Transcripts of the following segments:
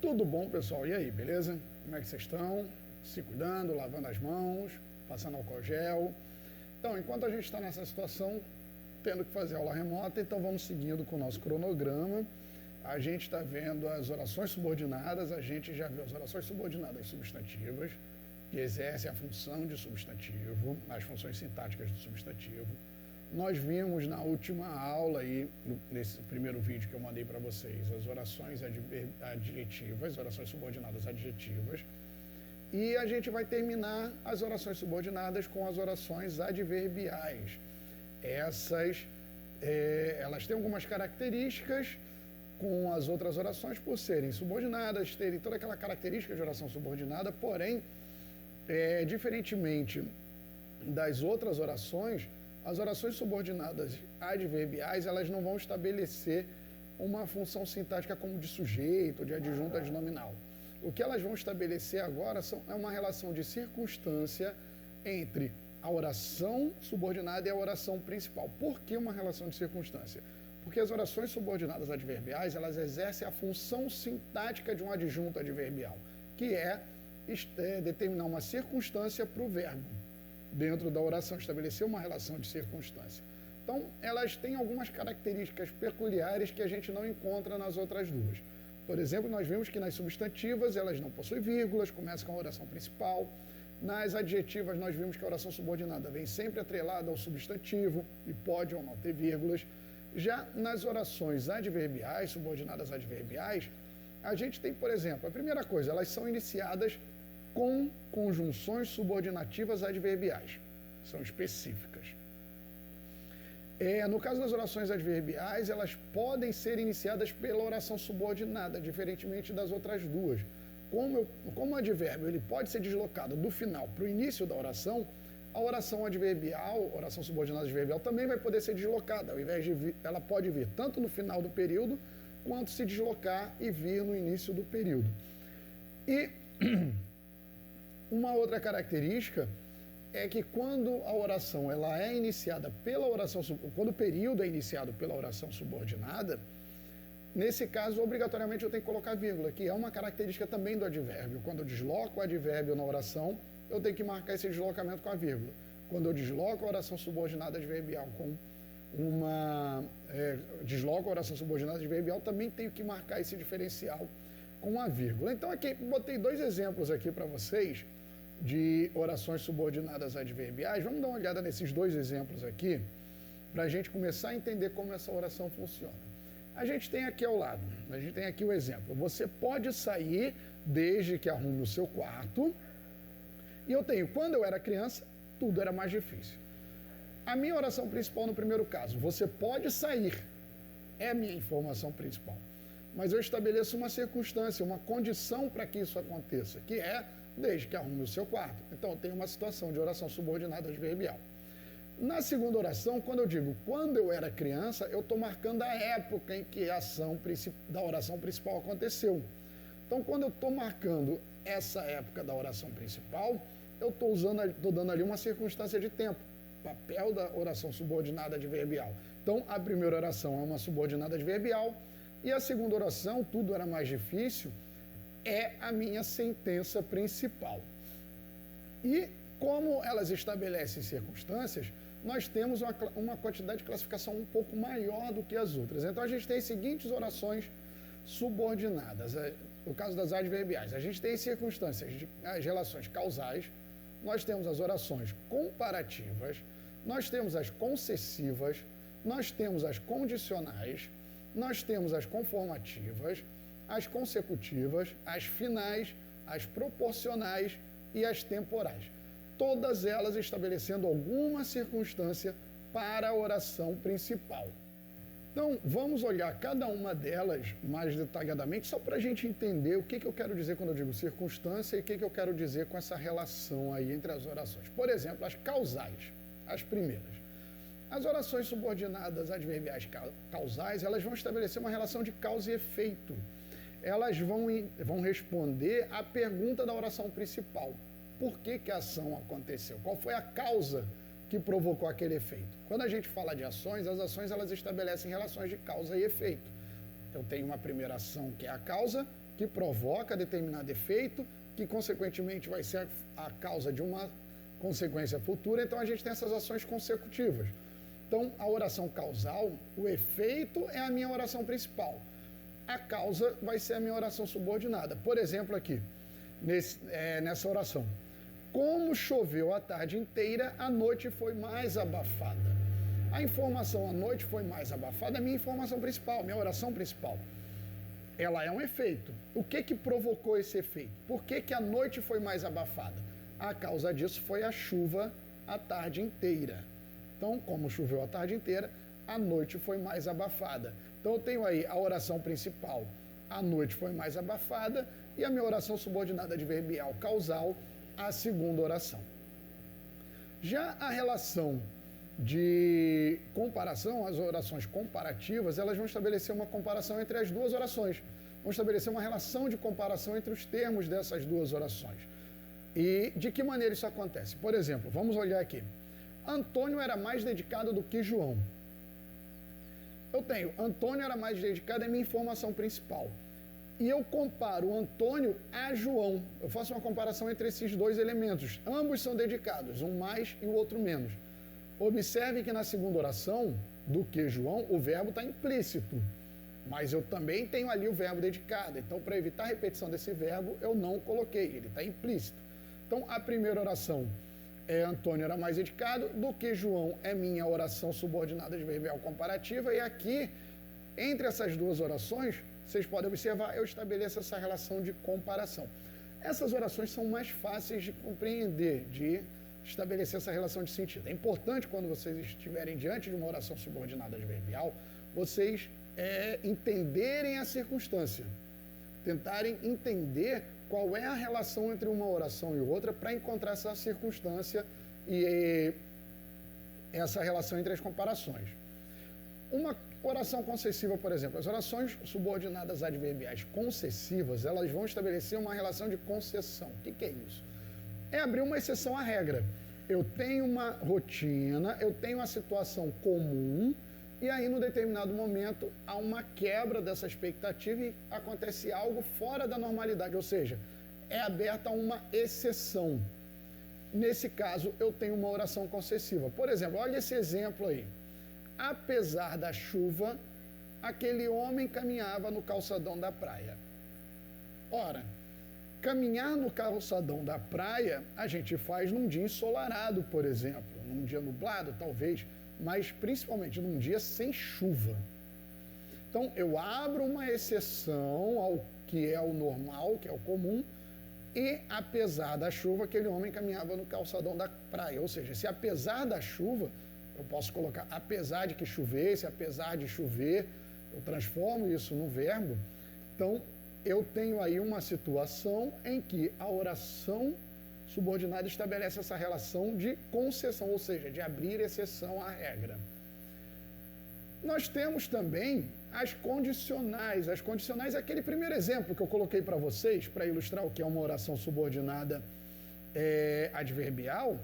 Tudo bom, pessoal? E aí, beleza? Como é que vocês estão? Se cuidando, lavando as mãos, passando álcool gel. Então, enquanto a gente está nessa situação, tendo que fazer aula remota, então vamos seguindo com o nosso cronograma. A gente está vendo as orações subordinadas, a gente já viu as orações subordinadas substantivas, que exercem a função de substantivo, as funções sintáticas do substantivo. Nós vimos na última aula, aí, nesse primeiro vídeo que eu mandei para vocês, as orações adjetivas, orações subordinadas adjetivas. E a gente vai terminar as orações subordinadas com as orações adverbiais. Elas têm algumas características com as outras orações por serem subordinadas, terem toda aquela característica de oração subordinada, porém, diferentemente das outras orações, as orações subordinadas adverbiais, elas não vão estabelecer uma função sintática como de sujeito, de adjunta, de nominal. O que elas vão estabelecer agora é uma relação de circunstância entre a oração subordinada e a oração principal. Por que uma relação de circunstância? Porque as orações subordinadas adverbiais, elas exercem a função sintática de um adjunto adverbial, que é determinar uma circunstância para o verbo dentro da oração, estabelecer uma relação de circunstância. Então, elas têm algumas características peculiares que a gente não encontra nas outras duas. Por exemplo, nós vimos que nas substantivas elas não possuem vírgulas, começam com a oração principal. Nas adjetivas nós vimos que a oração subordinada vem sempre atrelada ao substantivo e pode ou não ter vírgulas. Já nas orações adverbiais, subordinadas adverbiais, a gente tem, por exemplo, a primeira coisa, elas são iniciadas com conjunções subordinativas adverbiais. São específicas. No caso das orações adverbiais, elas podem ser iniciadas pela oração subordinada, diferentemente das outras duas. Como o advérbio ele pode ser deslocado do final para o início da oração, a oração adverbial, oração subordinada adverbial, também vai poder ser deslocada. Ao invés de vir, ela pode vir tanto no final do período, quanto se deslocar e vir no início do período. E uma outra característica é que quando a oração ela é iniciada pela oração, quando o período é iniciado pela oração subordinada, nesse caso, obrigatoriamente eu tenho que colocar vírgula, que é uma característica também do advérbio. Quando eu desloco o advérbio na oração, eu tenho que marcar esse deslocamento com a vírgula. Quando eu desloco a oração subordinada adverbial desloco a oração subordinada adverbial, também tenho que marcar esse diferencial com a vírgula. Então, aqui, botei dois exemplos aqui para vocês de orações subordinadas adverbiais. Vamos dar uma olhada nesses dois exemplos aqui, para a gente começar a entender como essa oração funciona. A gente tem aqui ao lado, a gente tem aqui o exemplo. Você pode sair desde que arrume o seu quarto. E eu tenho, quando eu era criança, tudo era mais difícil. A minha oração principal no primeiro caso, você pode sair, é a minha informação principal. Mas eu estabeleço uma circunstância, uma condição para que isso aconteça, que é desde que arrume o seu quarto. Então, eu tenho uma situação de oração subordinada adverbial. Na segunda oração, quando eu digo quando eu era criança, eu estou marcando a época em que a ação da oração principal aconteceu. Então, quando eu estou marcando essa época da oração principal, eu estou dando ali uma circunstância de tempo, papel da oração subordinada adverbial. Então, a primeira oração é uma subordinada adverbial, e a segunda oração, tudo era mais difícil, é a minha sentença principal. E como elas estabelecem circunstâncias, nós temos uma quantidade de classificação um pouco maior do que as outras. Então a gente tem as seguintes orações subordinadas. No caso das adverbiais, a gente tem as circunstâncias, as relações causais, nós temos as orações comparativas, nós temos as concessivas, nós temos as condicionais, nós temos as conformativas, as consecutivas, as finais, as proporcionais e as temporais. Todas elas estabelecendo alguma circunstância para a oração principal. Então, vamos olhar cada uma delas mais detalhadamente, só para a gente entender o que eu quero dizer quando eu digo circunstância e o que eu quero dizer com essa relação aí entre as orações. Por exemplo, as causais, as primeiras. As orações subordinadas adverbiais causais, elas vão estabelecer uma relação de causa e efeito. Elas vão responder à pergunta da oração principal. Por que a ação aconteceu? Qual foi a causa que provocou aquele efeito? Quando a gente fala de ações, as ações elas estabelecem relações de causa e efeito. Eu tenho uma primeira ação que é a causa, que provoca determinado efeito, que consequentemente vai ser a causa de uma consequência futura. Então a gente tem essas ações consecutivas. Então a oração causal, o efeito é a minha oração principal. A causa vai ser a minha oração subordinada. Por exemplo, aqui, nessa oração. Como choveu a tarde inteira, a noite foi mais abafada. A informação a noite foi mais abafada é a minha informação principal, minha oração principal. Ela é um efeito. O que provocou esse efeito? Por que a noite foi mais abafada? A causa disso foi a chuva a tarde inteira. Então, como choveu a tarde inteira, a noite foi mais abafada. Então, eu tenho aí a oração principal, a noite foi mais abafada, e a minha oração subordinada adverbial causal, a segunda oração. Já a relação de comparação, as orações comparativas, elas vão estabelecer uma comparação entre as duas orações. Vão estabelecer uma relação de comparação entre os termos dessas duas orações. E de que maneira isso acontece? Por exemplo, vamos olhar aqui. Antônio era mais dedicado do que João. Eu tenho, Antônio era mais dedicado, é minha informação principal. E eu comparo o Antônio a João. Eu faço uma comparação entre esses dois elementos. Ambos são dedicados, um mais e o outro menos. Observe que na segunda oração, do que João, o verbo está implícito. Mas eu também tenho ali o verbo dedicado. Então, para evitar a repetição desse verbo, eu não coloquei, ele está implícito. Então, a primeira oração é Antônio era mais dedicado, do que João é minha oração subordinada adverbial comparativa. E aqui, entre essas duas orações, vocês podem observar, eu estabeleço essa relação de comparação. Essas orações são mais fáceis de compreender, de estabelecer essa relação de sentido. É importante, quando vocês estiverem diante de uma oração subordinada adverbial, vocês entenderem a circunstância, tentarem entender qual é a relação entre uma oração e outra para encontrar essa circunstância e essa relação entre as comparações. Uma oração concessiva, por exemplo, as orações subordinadas adverbiais concessivas, elas vão estabelecer uma relação de concessão. O que é isso? É abrir uma exceção à regra. Eu tenho uma rotina, eu tenho uma situação comum, e aí, num determinado momento, há uma quebra dessa expectativa e acontece algo fora da normalidade, ou seja, é aberta uma exceção. Nesse caso, eu tenho uma oração concessiva. Por exemplo, olha esse exemplo aí. Apesar da chuva, aquele homem caminhava no calçadão da praia. Ora, caminhar no calçadão da praia, a gente faz num dia ensolarado, por exemplo, num dia nublado, talvez, mas principalmente num dia sem chuva. Então, eu abro uma exceção ao que é o normal, que é o comum, e apesar da chuva, aquele homem caminhava no calçadão da praia. Ou seja, se apesar da chuva, eu posso colocar apesar de que chovesse, apesar de chover, eu transformo isso num verbo. Então, eu tenho aí uma situação em que a oração subordinada estabelece essa relação de concessão, ou seja, de abrir exceção à regra. Nós temos também as condicionais. As condicionais é aquele primeiro exemplo que eu coloquei para vocês, para ilustrar o que é uma oração subordinada adverbial.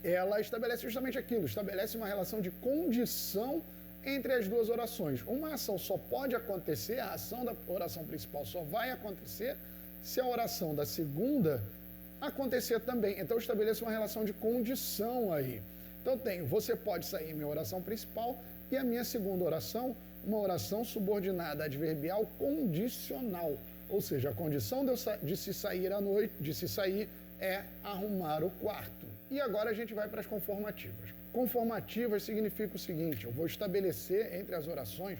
Ela estabelece justamente aquilo, estabelece uma relação de condição entre as duas orações. Uma ação só pode acontecer, a ação da oração principal só vai acontecer se a oração da segunda acontecer também. Então, eu estabeleço uma relação de condição aí. Então, você pode sair minha oração principal e a minha segunda oração, uma oração subordinada adverbial condicional. Ou seja, a condição de se sair à noite, de se sair, é arrumar o quarto. E agora a gente vai para as conformativas. Conformativas significa o seguinte: eu vou estabelecer entre as orações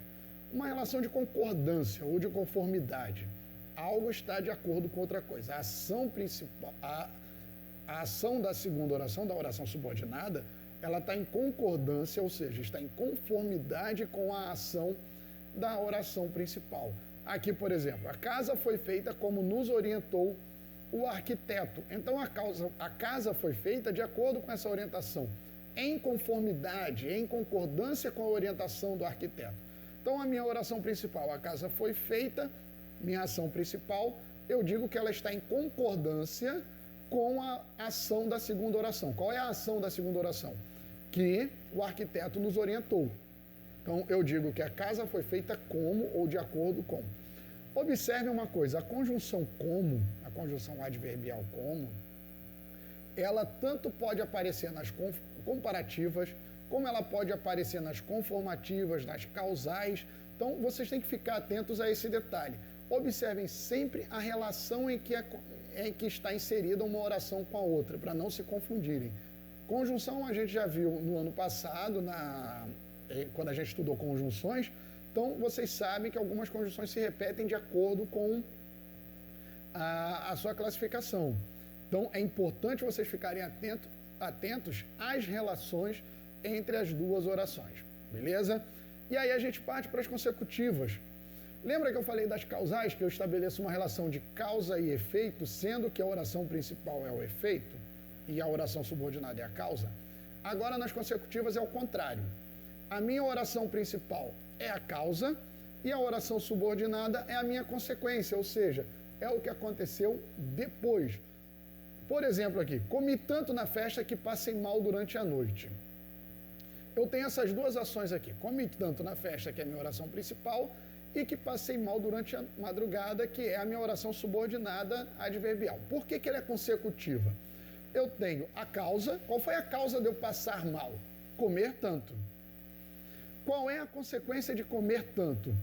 uma relação de concordância ou de conformidade. Algo está de acordo com outra coisa. A ação principal, a ação da segunda oração, da oração subordinada, ela está em concordância, ou seja, está em conformidade com a ação da oração principal. Aqui, por exemplo, a casa foi feita como nos orientou o arquiteto. Então, a casa foi feita de acordo com essa orientação, em conformidade, em concordância com a orientação do arquiteto. Então, a minha oração principal, a casa foi feita, minha ação principal, eu digo que ela está em concordância com a ação da segunda oração. Qual é a ação da segunda oração? Que o arquiteto nos orientou. Então, eu digo que a casa foi feita como ou de acordo com. Observe uma coisa, a conjunção como, a conjunção adverbial como, ela tanto pode aparecer nas comparativas, como ela pode aparecer nas conformativas, nas causais. Então, vocês têm que ficar atentos a esse detalhe. Observem sempre a relação em que está inserida uma oração com a outra, para não se confundirem. Conjunção a gente já viu no ano passado, quando a gente estudou conjunções. Então, vocês sabem que algumas conjunções se repetem de acordo com a sua classificação. Então, é importante vocês ficarem atentos às relações entre as duas orações, beleza? E aí a gente parte para as consecutivas. Lembra que eu falei das causais, que eu estabeleço uma relação de causa e efeito, sendo que a oração principal é o efeito e a oração subordinada é a causa? Agora, nas consecutivas é o contrário. A minha oração principal é a causa e a oração subordinada é a minha consequência, ou seja, é o que aconteceu depois. Por exemplo aqui, comi tanto na festa que passei mal durante a noite. Eu tenho essas duas ações aqui, comi tanto na festa, que é a minha oração principal, e que passei mal durante a madrugada, que é a minha oração subordinada adverbial. Por que ela é consecutiva? Eu tenho a causa. Qual foi a causa de eu passar mal? Comer tanto. Qual é a consequência de comer tanto?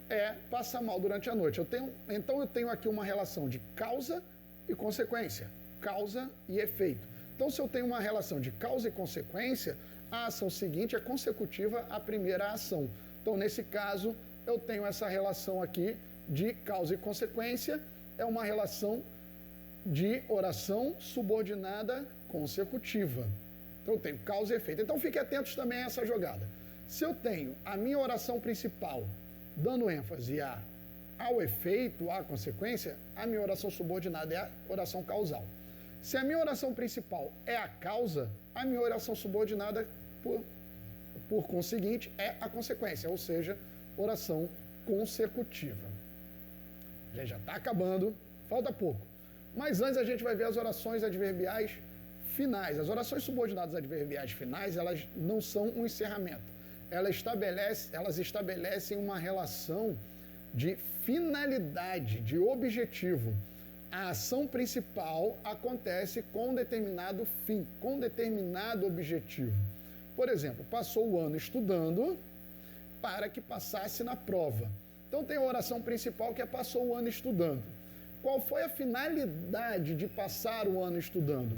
É passar mal durante a noite. Então eu tenho aqui uma relação de causa e consequência, causa e efeito. Então, se eu tenho uma relação de causa e consequência, a ação seguinte é consecutiva à primeira ação. Então, nesse caso, eu tenho essa relação aqui de causa e consequência, é uma relação de oração subordinada consecutiva. Então, eu tenho causa e efeito. Então, fiquem atentos também a essa jogada. Se eu tenho a minha oração principal dando ênfase ao efeito, à consequência, a minha oração subordinada é a oração causal. Se a minha oração principal é a causa, a minha oração subordinada, por conseguinte, é a consequência, ou seja, oração consecutiva. A gente já está acabando, falta pouco. Mas antes a gente vai ver as orações adverbiais finais. As orações subordinadas adverbiais finais, elas não são um encerramento. Elas estabelecem uma relação de finalidade, de objetivo. A ação principal acontece com um determinado fim, com um determinado objetivo. Por exemplo, passou o ano estudando para que passasse na prova. Então tem a oração principal que é passou o ano estudando. Qual foi a finalidade de passar o ano estudando?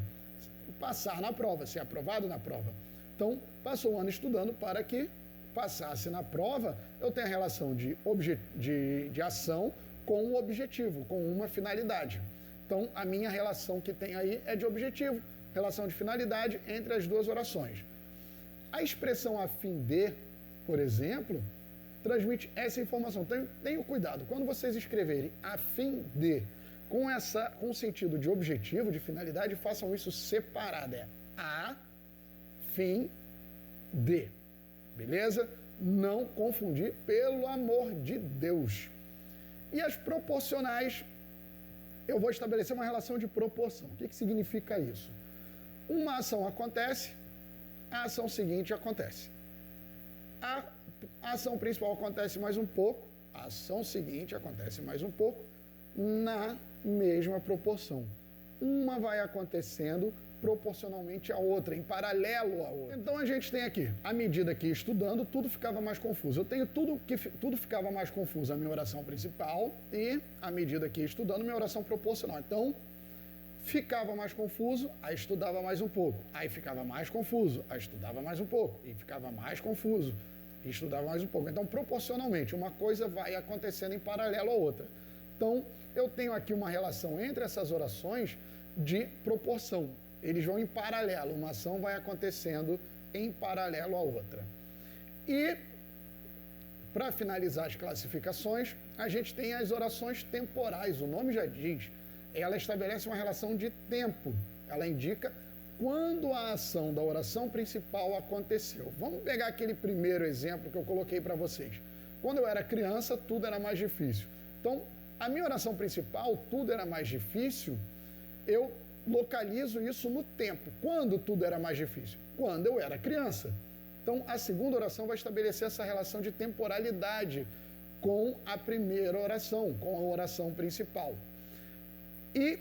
Passar na prova, ser aprovado na prova. Então, passou o ano estudando para que passasse na prova. Eu tenho a relação de ação com um objetivo, com uma finalidade. Então, a minha relação que tem aí é de objetivo, relação de finalidade entre as duas orações. A expressão a fim de, por exemplo, transmite essa informação. Tenham cuidado, quando vocês escreverem a fim de, com o sentido de objetivo, de finalidade, façam isso separado. É a fim de. Beleza? Não confundir, pelo amor de Deus. E as proporcionais, eu vou estabelecer uma relação de proporção. O que significa isso? Uma ação acontece, a ação seguinte acontece. A ação principal acontece mais um pouco, a ação seguinte acontece mais um pouco, na mesma proporção. Uma vai acontecendo proporcionalmente à outra, em paralelo à outra. Então a gente tem aqui, à medida que ia estudando, tudo ficava mais confuso. Eu tenho tudo ficava mais confuso, a minha oração principal, e à medida que ia estudando, minha oração proporcional. Então, ficava mais confuso, aí estudava mais um pouco. Aí ficava mais confuso, aí estudava mais um pouco. E ficava mais confuso, e estudava mais um pouco. Então, proporcionalmente, uma coisa vai acontecendo em paralelo à outra. Então, eu tenho aqui uma relação entre essas orações de proporção. Eles vão em paralelo, uma ação vai acontecendo em paralelo à outra. E, para finalizar as classificações, a gente tem as orações temporais. O nome já diz, ela estabelece uma relação de tempo. Ela indica quando a ação da oração principal aconteceu. Vamos pegar aquele primeiro exemplo que eu coloquei para vocês. Quando eu era criança, tudo era mais difícil. Então, a minha oração principal, tudo era mais difícil, eu localizo isso no tempo. Quando tudo era mais difícil? Quando eu era criança. Então, a segunda oração vai estabelecer essa relação de temporalidade. com a primeira oração, com a oração principal. E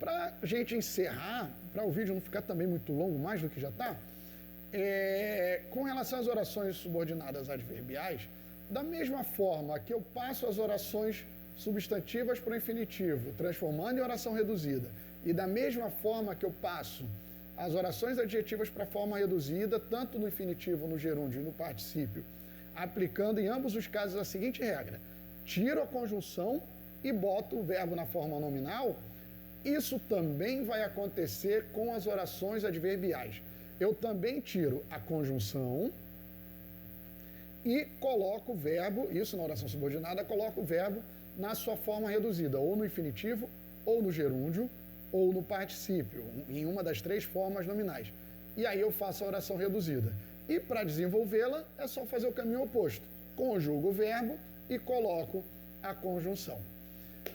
para a gente encerrar, para o vídeo não ficar também muito longo, mais do que já está, com relação às orações subordinadas adverbiais, da mesma forma que eu passo as orações substantivas para o infinitivo, transformando em oração reduzida, e da mesma forma que eu passo as orações adjetivas para a forma reduzida, tanto no infinitivo, no gerúndio e no particípio, aplicando em ambos os casos a seguinte regra: tiro a conjunção e boto o verbo na forma nominal. Isso também vai acontecer com as orações adverbiais. Eu também tiro a conjunção e coloco o verbo, isso na oração subordinada, coloco o verbo na sua forma reduzida, ou no infinitivo, ou no gerúndio, ou no particípio, em uma das três formas nominais. E aí eu faço a oração reduzida. E para desenvolvê-la, é só fazer o caminho oposto. Conjugo o verbo e coloco a conjunção.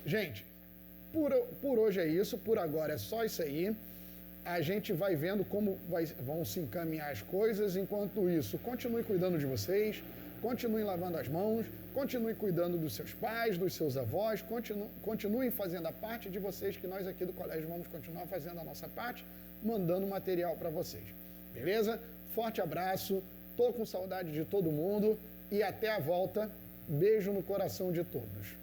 Gente, por hoje é isso, por agora é só isso aí. A gente vai vendo como vão se encaminhar as coisas. Enquanto isso, continue cuidando de vocês, continuem lavando as mãos, continuem cuidando dos seus pais, dos seus avós, continuem fazendo a parte de vocês, que nós aqui do colégio vamos continuar fazendo a nossa parte, mandando material para vocês. Beleza? Forte abraço, tô com saudade de todo mundo e até a volta. Beijo no coração de todos.